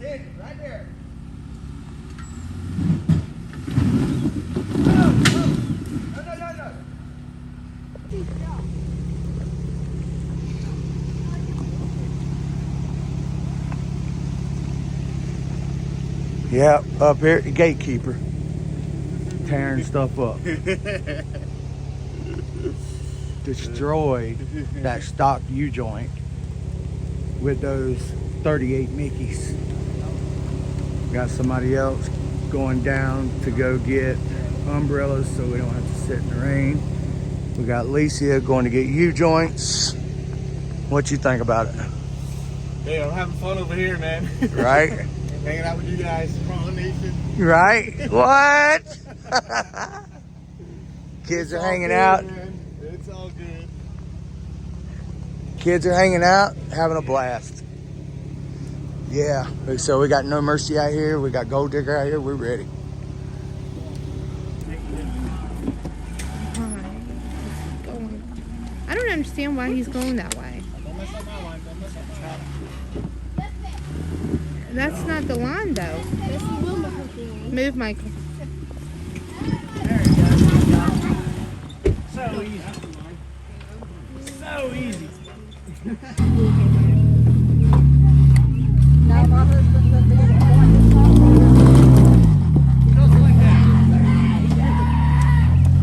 Stand right there. No. Yeah, up here at the gatekeeper. Tearing stuff up. Destroyed that stock U-joint with those 38 Mickeys. Got somebody else going down to go get umbrellas so we don't have to sit in the rain. We got Licia going to get U-joints. What you think about it? Yeah, I'm having fun over here, man. Right? Hanging out with you guys, Crawling Nation. Right? What? Kids It's are all hanging good, out. Man. It's all good. Kids are hanging out, having a blast. Yeah, so we got No Mercy out here. We got Gold Digger out here. We're ready. I don't understand why he's going that way. Don't mess up my line. Don't mess up my line. That's not the line, though. Move, Michael. So easy. So easy. Now my husband lived in Just like that.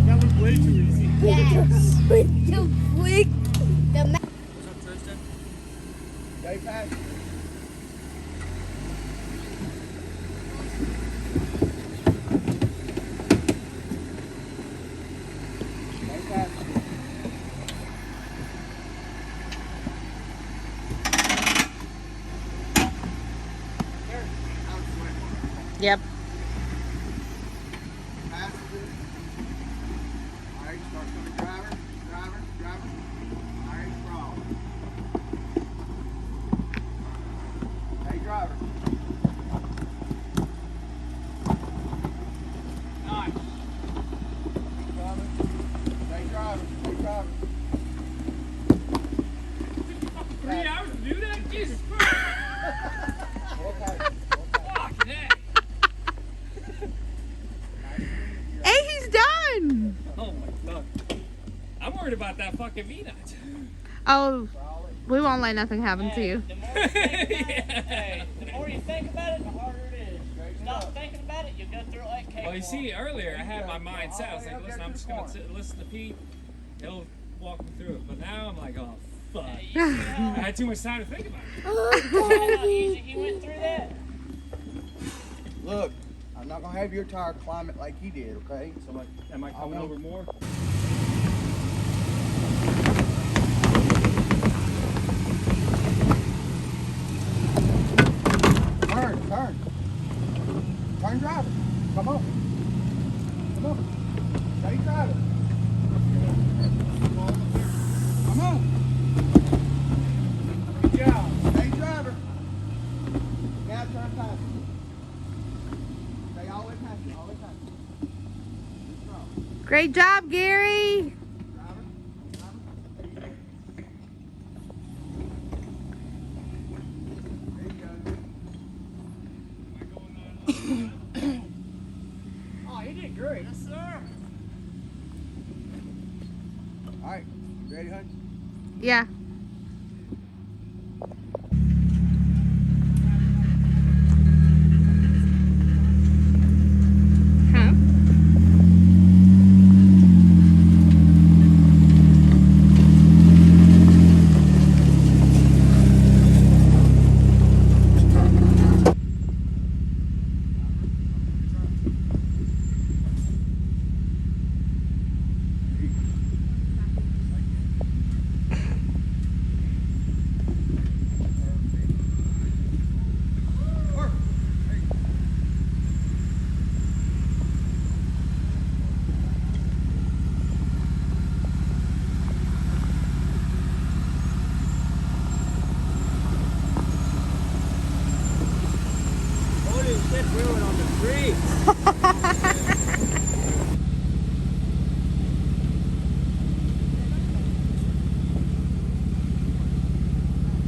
That was way too easy. Yes. Too quick. The What's up, Tristan? Day pass. Yep. Passenger. All right, start from the driver. All right, crawl. Hey, driver. Nice. Hey, driver. 3 hours to do that? Jesus Christ. Fucking heck. Hey, he's done. Oh my God. I'm worried about that fucking V-nut. Oh, we won't let nothing happen to you. The more you think about it, hey, the more you think about it, the harder it is. Stop thinking about it, you'll go through it like cake. Well, you see, earlier I had my mind set. I was like, listen, I'm just going to listen to Pete. He'll walk me through it. But now I'm like, oh, fuck. I had too much time to think about it. How easy he went through that. Look, I'm not gonna have your tire climb it like he did, okay? So like, Am I coming over more? turn driver. Come on. Stay driver. Come on. Good job. Stay driver. Now turn passenger. Stay all the way passenger. Great job, Gary. Oh, you did great. Yes, sir. All right. Ready, hon? Yeah. Huh? Holy shit, we were on the tree.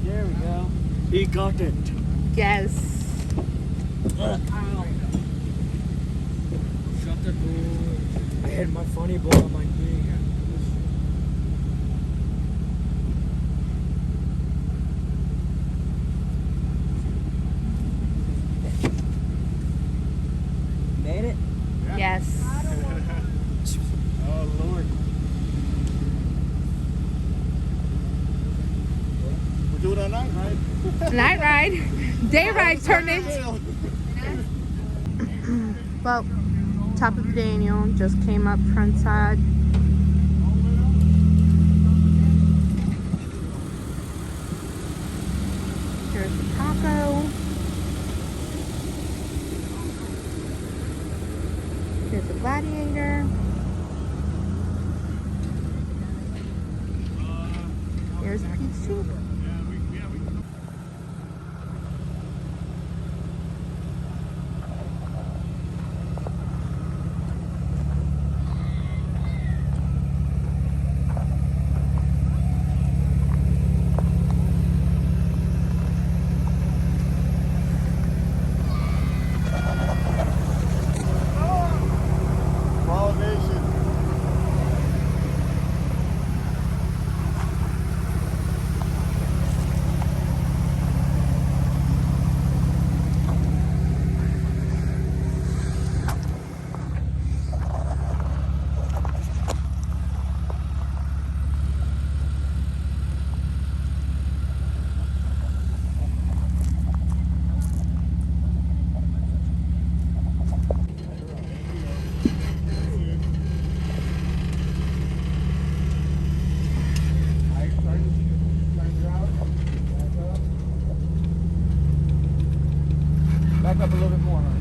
There we go. He got it. Yes. Shut the door. I had my funny bone on my knee. Made it? Yes. Oh, Lord. We're doing a night ride. Night ride. Day ride turned into. Well, top of Daniel just came up front side. Here's the taco. Here's the gladiator. Here's Pete's Cheek. Back up a little bit more, honey.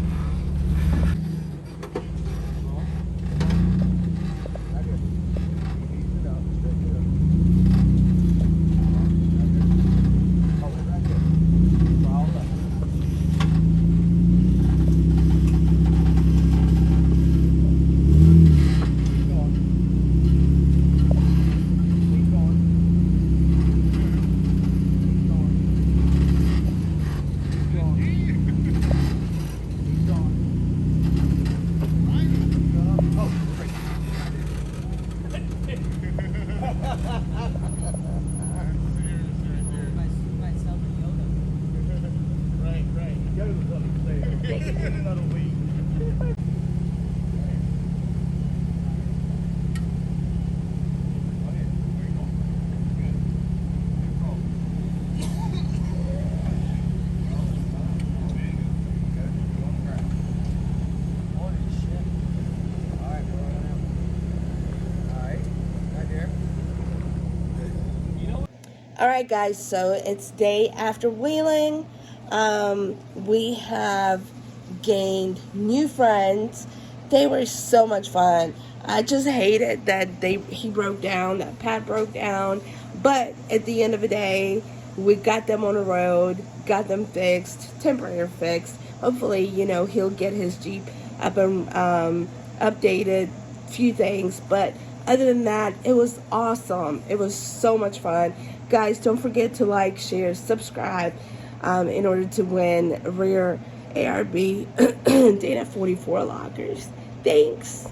All right, guys, so it's day after wheeling. We have gained new friends. They were so much fun. I just hated that he broke down, that Pat broke down. But at the end of the day, we got them on the road, got them fixed, temporary fixed. Hopefully, you know, he'll get his Jeep up and updated, few things. But other than that, it was awesome. It was so much fun. Guys, don't forget to like, share, subscribe in order to win rear ARB Dana 44 lockers. Thanks.